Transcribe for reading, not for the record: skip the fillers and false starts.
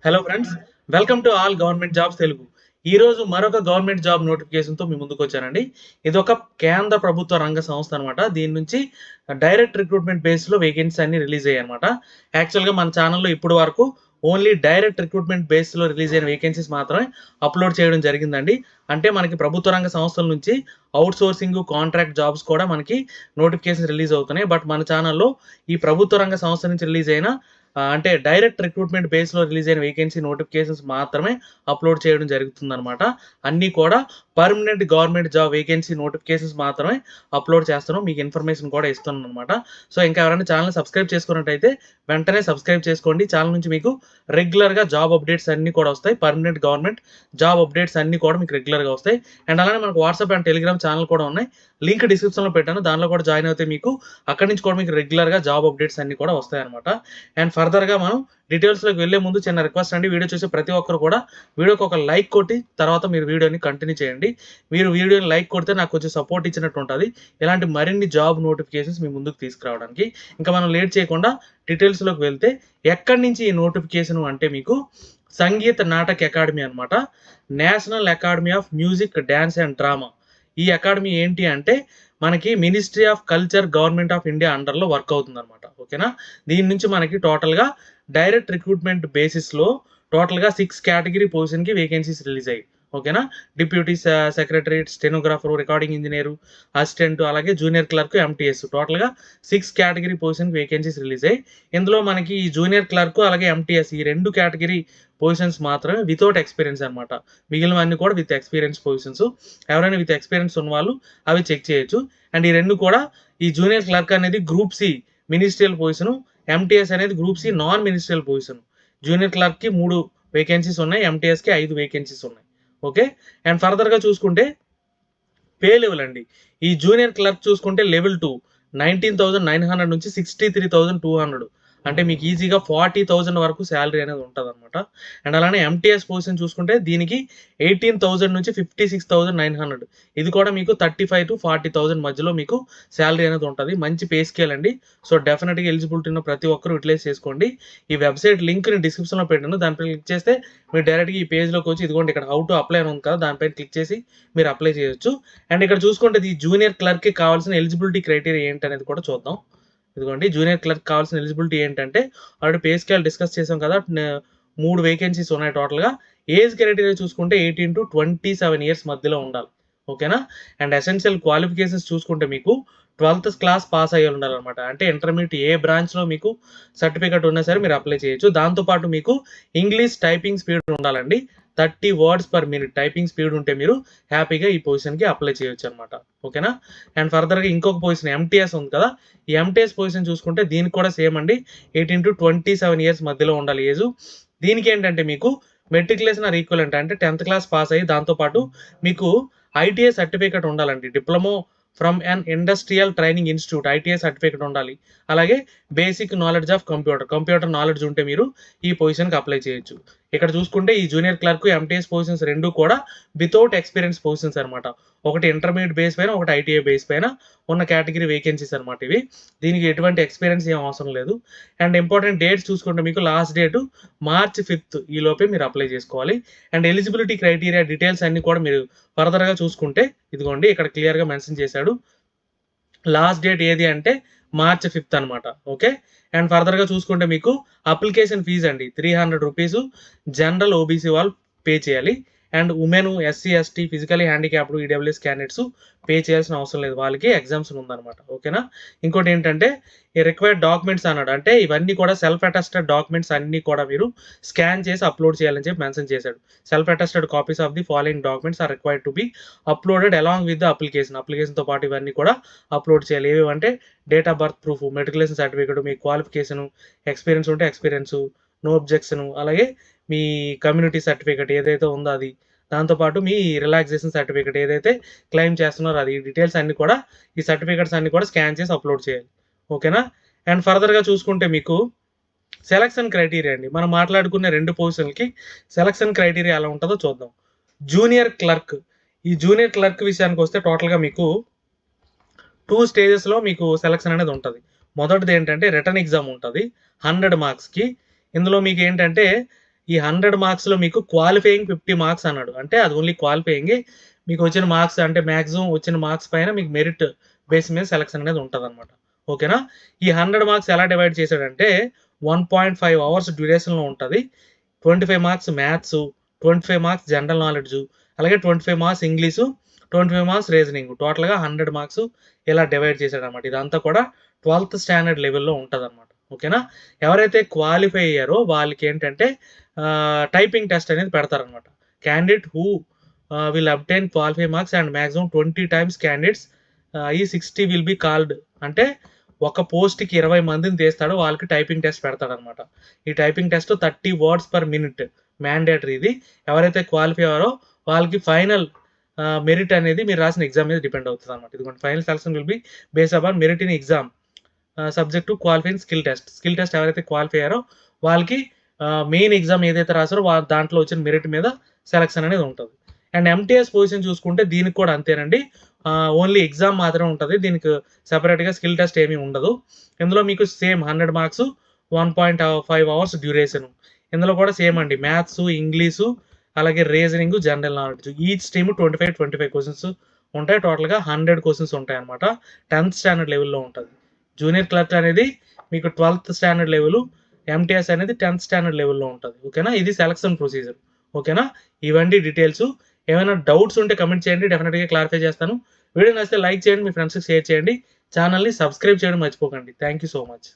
Hello friends, welcome to all government jobs Telugu. ఈ రోజు మరొక గవర్నమెంట్ జాబ్ నోటిఫికేషన్‌తో మీ ముందుకొచ్చానండి. ఇదొక కేంద్ర ప్రభుత్వ రంగ సంస్థ అనమాట. దీని నుంచి డైరెక్ట్ రిక్రూట్‌మెంట్ బేస్‌లో వేకెన్సీస్ అన్నీ రిలీజ్ అయ్యాయన్నమాట. యాక్చువల్‌గా మన ఛానెల్‌లో ఇప్పటి వరకు ఓన్లీ డైరెక్ట్ రిక్రూట్‌మెంట్ బేస్‌లో రిలీజ్ అయిన వేకెన్సీస్ మాత్రమే అప్‌లోడ్ చేయడం జరిగిందండి. అంటే మనకి ప్రభుత్వ రంగ సంస్థల నుంచి ఔట్‌సోర్సింగ్, కాంట్రాక్ట్ జాబ్స్ కూడా మనకి నోటిఫికేషన్స్ రిలీజ్ అవుతున్నాయి. బట్ మన ఛానెల్‌లో ఈ ప్రభుత్వ రంగ సంస్థ నుంచి రిలీజ్ అయిన అంటే డైరెక్ట్ రిక్రూట్‌మెంట్ బేస్‌లో రిలీజ్ అయిన వేకెన్సీ నోటిఫికేషన్స్ మాత్రమే అప్‌లోడ్ చేయడం జరుగుతుందనమాట. అన్నీ కూడా permanent government job vacancy notifications మాత్రమే అప్‌లోడ్ చేస్తున్నాం. మీకు ఇన్ఫర్మేషన్ కూడా ఇస్తున్నాననమాట. సో, ఇంకా ఎవరైనా ఛానెల్‌ని సబ్స్క్రైబ్ చేసుకున్నట్టయితే వెంటనే సబ్స్క్రైబ్ చేసుకోండి. ఛానెల్ నుంచి మీకు రెగ్యులర్‌గా జాబ్ అప్డేట్స్ అన్నీ కూడా వస్తాయి. పర్మనెంట్ గవర్నమెంట్ జాబ్ అప్డేట్స్ అన్నీ కూడా మీకు రెగ్యులర్‌గా వస్తాయి. అండ్ అలానే మనకు వాట్సాప్ అండ్ టెలిగ్రామ్ ఛానెల్ కూడా ఉన్నాయి. లింక్ డిస్క్రిప్షన్‌లో పెట్టాను. దాంట్లో కూడా జాయిన్ అవుతే మీకు అక్కడి నుంచి కూడా మీకు రెగ్యులర్‌గా జాబ్ అప్డేట్స్ అన్నీ కూడా వస్తాయన్నమాట. అండ్ ఫర్దర్‌గా మనం డీటెయిల్స్‌లోకి వెళ్ళే ముందు చిన్న రిక్వెస్ట్ అండి. వీడియో చూసే ప్రతి ఒక్కరు కూడా వీడియోకి ఒక లైక్ కొట్టి తర్వాత మీరు వీడియోని కంటిన్యూ చేయండి. మీరు వీడియోని లైక్ కొడితే నాకు కొంచెం సపోర్ట్ ఇచ్చినట్టు ఉంటది. ఇలాంటి మరిన్ని జాబ్ నోటిఫికేషన్స్ మీ ముందుకు తీసుకురావడానికి. ఇంకా మనం లేట్ చేయకుండా డీటెయిల్స్‌లోకి వెళ్తే ఎక్కడి నుంచి ఈ నోటిఫికేషన్ అంటే మీకు సంగీత నాటక అకాడమీ అన్నమాట. National Academy of Music, Dance and Drama. ఈ అకాడమీ ఏంటి అంటే మనకి Ministry of Culture, Government of India అండర్‌లో వర్క్ అవుతుందన్నమాట. ఓకేనా? దీని నుంచి మనకి టోటల్‌గా డైరెక్ట్ రిక్రూట్‌మెంట్ బేసిస్‌లో టోటల్‌గా 6 కేటగిరీ పొజిషన్‌కి వేకెన్సీస్ రిలీజ్ అయ్యాయి. ఓకేనా? Deputy secretary, stenographer, recording engineer, assistant, అలాగే జూనియర్ క్లర్క్, ఎంటీఎస్ టోటల్‌గా 6 కేటగిరీ పొజిషన్‌కి వేకెన్సీస్ రిలీజ్ అయ్యాయి. ఇందులో మనకి ఈ జూనియర్ క్లర్క్ అలాగే ఎంటీఎస్ ఈ 2 కేటగిరీ పొజిషన్స్ మాత్రమే వితౌట్ ఎక్స్‌పీరియన్స్ అన్నమాట. మిగిలినవన్నీ కూడా విత్ ఎక్స్‌పీరియన్స్ పొజిషన్స్. ఎవరైనా విత్ ఎక్స్‌పీరియన్స్ ఉన్నవాళ్ళు అవి చెక్ చేయొచ్చు. అండ్ ఈ 2 కూడా ఈ జూనియర్ క్లర్క్ అనేది group C ministerial position. MTS అనేది group C non ministerial position. Junior క్లర్క్‌కి 3 వేకెన్సీస్ ఉన్నాయి. ఎంటీఎస్‌కి 5 వేకెన్సీస్ ఉన్నాయి. ఓకే. అండ్ ఫర్దర్‌గా చూసుకుంటే పే లెవెల్ అండి. ఈ జూనియర్ క్లర్క్ చూసుకుంటే లెవెల్ 2 19,900 నుంచి 63,200 అంటే మీకు ఈజీగా 40,000 వరకు సాలరీ అనేది ఉంటదనమాట. అండ్ అలానే ఎంటీఎస్ పొజిషన్ చూసుకుంటే దీనికి 18,000 నుంచి 56,900 ఇది కూడా మీకు 35,000-40,000 మధ్యలో మీకు సాలరీ అనేది ఉంటది. మంచి పే స్కేల్ అండి. సో, డెఫినిట్‌గా ఎలిజిబిలిటీ ఉన్న ప్రతి ఒక్కరు యుటిలైజ్ చేసుకోండి. ఈ వెబ్‌సైట్ లింక్‌ని డిస్క్రిప్షన్‌లో పెట్టాను. దానిపై క్లిక్ చేస్తే మీరు డైరెక్ట్‌గా ఈ పేజ్‌లోకి వచ్చి ఇదిగోండి ఇక్కడ హౌ టు అప్లై అని ఉంది కదా! దానిపైన క్లిక్ చేసి మీరు అప్లై చేయొచ్చు. అండ్ ఇక్కడ చూసుకుంటే ఈ జూనియర్ క్లర్క్‌కి కావాల్సిన ఎలిజిబిలిటీ క్రైటీరియా ఏంటనేది కూడా చూద్దాం. ఇదిగోండి జూనియర్ క్లర్క్ కావాల్సిన ఎలిజిబిలిటీ ఏంటంటే ఆల్రెడీ పే స్కేల్ డిస్కస్ చేసాం కదా! 3 వేకెన్సీస్ ఉన్నాయి టోటల్‌గా. ఏజ్ క్రైటీరియా చూసుకుంటే 18-27 ఇయర్స్ మధ్యలో ఉండాలి. ఓకేనా? అండ్ ఎసెన్షియల్ క్వాలిఫికేషన్స్ చూసుకుంటే మీకు 12థ్ క్లాస్ పాస్ అయ్యి ఉండాలన్నమాట. అంటే ఇంటర్మీడియేట్ ఏ బ్రాంచ్‌లో మీకు సర్టిఫికేట్ ఉన్నా సరే మీరు అప్లై చేయొచ్చు. దాంతో పాటు మీకు ఇంగ్లీష్ టైపింగ్ స్పీడ్ ఉండాలండి. 30 words per minute typing speed ఉంటే మీరు హ్యాపీగా ఈ పొజిషన్‌కి అప్లై చేయొచ్చన్నమాట. ఓకేనా? అండ్ ఫర్దర్‌గా ఇంకొక పొజిషన్ ఎంటీఎస్ ఉంది కదా! ఈ ఎంటీఎస్ పొజిషన్ చూసుకుంటే దీనికి కూడా సేమ్ అండి. 18-27 ఇయర్స్ మధ్యలో ఉండాలి ఏజు. దీనికేంటంటే మీకు మెట్రిక్యులేషన్ ఆర్ ఈక్వలెంట్ అంటే 10థ్ క్లాస్ పాస్ అయ్యి దాంతో పాటు మీకు ఐటీఐ సర్టిఫికేట్ ఉండాలండి. Diploma from an industrial training institute ITI certificate ఉండాలి. అలాగే basic knowledge of computer knowledge ఉంటే మీరు ఈ పొజిషన్‌కి అప్లై చేయొచ్చు. ఇక్కడ చూసుకుంటే ఈ జూనియర్ క్లర్క్, ఎంటీఎస్ పొజిషన్స్ 2 కూడా వితౌట్ ఎక్స్‌పీరియన్స్ పొజిషన్స్ అన్నమాట. ఒకటి ఇంటర్మీడియేట్ బేస్ పైన, ఒకటి ఐటీఐ బేస్ పైన ఉన్న కేటగిరీ వేకెన్సీస్ అన్నమాట ఇవి. దీనికి ఎటువంటి ఎక్స్‌పీరియన్స్ ఏం అవసరం లేదు. అండ్ ఇంపార్టెంట్ డేట్స్ చూసుకుంటే మీకు లాస్ట్ డేట్ మార్చ్ 5 ఈ లోపే మీరు అప్లై చేసుకోవాలి. అండ్ ఎలిజిబిలిటీ క్రైటీరియా డీటెయిల్స్ అన్నీ కూడా మీరు ఫర్దర్‌గా చూసుకుంటే ఇదిగోండి ఇక్కడ క్లియర్‌గా మెన్షన్ చేశాడు. లాస్ట్ డేట్ ఏది అంటే మార్చ్ 5 అన్నమాట. ఓకే. అండ్ ఫర్దర్‌గా చూసుకుంటే మీకు అప్లికేషన్ ఫీజ్ అండి రూ. 300 జనరల్, ఓబీసీ వాళ్ళు పే చేయాలి. And women, SC, ST, physically handicapped, EWS candidates pay చేయాల్సిన అవసరం లేదు. వాళ్ళకి ఎగ్జామ్షన్ ఉందన్నమాట. ఓకేనా? ఇంకోటేంటంటే ఈ రిక్వైర్డ్ డాక్యుమెంట్స్ అన్నాడు. అంటే ఇవన్నీ కూడా సెల్ఫ్ అటెస్టెడ్ డాక్యుమెంట్స్ అన్నీ కూడా మీరు స్కాన్ చేసి అప్‌లోడ్ చేయాలని చెప్పి మెన్షన్ చేశాడు. Self attested copies of the following documents are required to be uploaded along with the application. అప్లికేషన్‌తో పాటు ఇవన్నీ కూడా అప్‌లోడ్ చేయాలి. ఏవేవంటే date of birth proof, matriculation certificate, మీ క్వాలిఫికేషను, ఎక్స్‌పీరియన్స్ ఉంటే ఎక్స్‌పీరియన్సు, నో అబ్జెక్షను, అలాగే మీ కమ్యూనిటీ సర్టిఫికేట్ ఏదైతే ఉందో అది. దాంతో పాటు మీ రిలాక్సేషన్ సర్టిఫికేట్ ఏదైతే క్లెయిమ్ చేస్తున్నారో అది. ఈ డీటెయిల్స్ అన్నీ కూడా ఈ సర్టిఫికేట్స్ అన్నీ కూడా స్కాన్ చేసి అప్‌లోడ్ చేయాలి. ఓకేనా? అండ్ ఫర్దర్‌గా చూసుకుంటే మీకు సెలక్షన్ క్రైటీరియా అండి. మనం మాట్లాడుకున్న 2 పొజిషన్‌లకి సెలక్షన్ క్రైటీరియా ఎలా ఉంటదో చూద్దాం. Junior clerk. ఈ జూనియర్ క్లర్క్ విషయానికొస్తే టోటల్‌గా మీకు 2 స్టేజెస్‌లో మీకు సెలక్షన్ అనేది ఉంటది. మొదటిది ఏంటంటే రిటన్ ఎగ్జామ్ ఉంటది. 100 మార్క్స్‌కి. ఇందులో మీకేంటంటే ఈ 100 మార్క్స్‌లో మీకు క్వాలిఫైయింగ్ 50 మార్క్స్ అన్నాడు. అంటే అది ఓన్లీ క్వాలిఫైయింగే. మీకు వచ్చిన మార్క్స్ అంటే మాక్సిమం వచ్చిన మార్క్స్ పైన మీకు మెరిట్ బేస్ మీద సెలక్షన్ అనేది ఉంటదనమాట. ఓకేనా? ఈ 100 మార్క్స్ ఎలా డివైడ్ చేశాడంటే 1.5 అవర్స్ డ్యూరేషన్‌లో ఉంటది. 25 marks maths, 25 marks general knowledge, అలాగే 25 మార్క్స్ ఇంగ్లీషు, 25 మార్క్స్ రీజనింగ్. టోటల్‌గా 100 మార్క్స్ ఇలా డివైడ్ చేశాడనమాట. ఇదంతా కూడా 12థ్ స్టాండర్డ్ లెవెల్‌లో ఉంటదనమాట. ఓకేనా? ఎవరైతే క్వాలిఫై అయ్యారో వాళ్ళకేంటంటే టైపింగ్ టెస్ట్ అనేది పెడతారనమాట. Candidate who will obtain qualify marks and maximum 20 times candidates ఈ 60 విల్ బి కాల్డ్. అంటే ఒక పోస్ట్‌కి 20 మందిని తీస్తాడు. వాళ్ళకి టైపింగ్ టెస్ట్ పెడతాడనమాట. ఈ typing test 30 words per minute mandatory ఇది. ఎవరైతే క్వాలిఫై అయ్యారో వాళ్ళకి ఫైనల్ మెరిట్ అనేది మీరు రాసిన ఎగ్జామ్ మీద డిపెండ్ అవుతదనమాట. ఇదిగోండి final selection will be based upon merit in exam subject to qualifying skill test. Skill test ఎవరైతే క్వాలిఫై అయ్యారో వాళ్ళకి మెయిన్ ఎగ్జామ్ ఏదైతే రాసారో దాంట్లో వచ్చిన మెరిట్ మీద సెలక్షన్ అనేది ఉంటది. అండ్ ఎంటీఎస్ పొజిషన్ చూసుకుంటే దీనికి కూడా అంతేనండి. ఓన్లీ ఎగ్జామ్ మాత్రమే ఉంటది. దీనికి సెపరేట్‌గా స్కిల్ టెస్ట్ ఏమీ ఉండదు. ఇందులో మీకు సేమ్ 100 మార్క్స్ 1.5 అవర్స్ డ్యూరేషన్. ఇందులో కూడా సేమ్ అండి. మ్యాథ్స్, ఇంగ్లీషు, అలాగే reasoning, general knowledge. Each team 25 questions ఉంటాయి. టోటల్‌గా 100 క్వెషన్స్ ఉంటాయన్నమాట. 10థ్ స్టాండర్డ్ లెవెల్‌లో ఉంటది. జూనియర్ క్లర్క్ అనేది మీకు 12థ్ స్టాండర్డ్ లెవెల్. ఎంటీఎస్ అనేది 10థ్ స్టాండర్డ్ లెవెల్‌లో ఉంటది. ఓకేనా? ఇది సెలక్షన్ ప్రొసీజర్. ఓకేనా? ఇవండి డీటెయిల్స్. ఏమైనా డౌట్స్ ఉంటే కామెంట్ చేయండి. డెఫినిట్‌గా క్లారిఫై చేస్తాను. వీడియో నచ్చితే లైక్ చేయండి. మీ ఫ్రెండ్స్‌కి షేర్ చేయండి. ఛానెల్‌ని సబ్స్క్రైబ్ చేయడం మర్చిపోకండి. Thank you so much.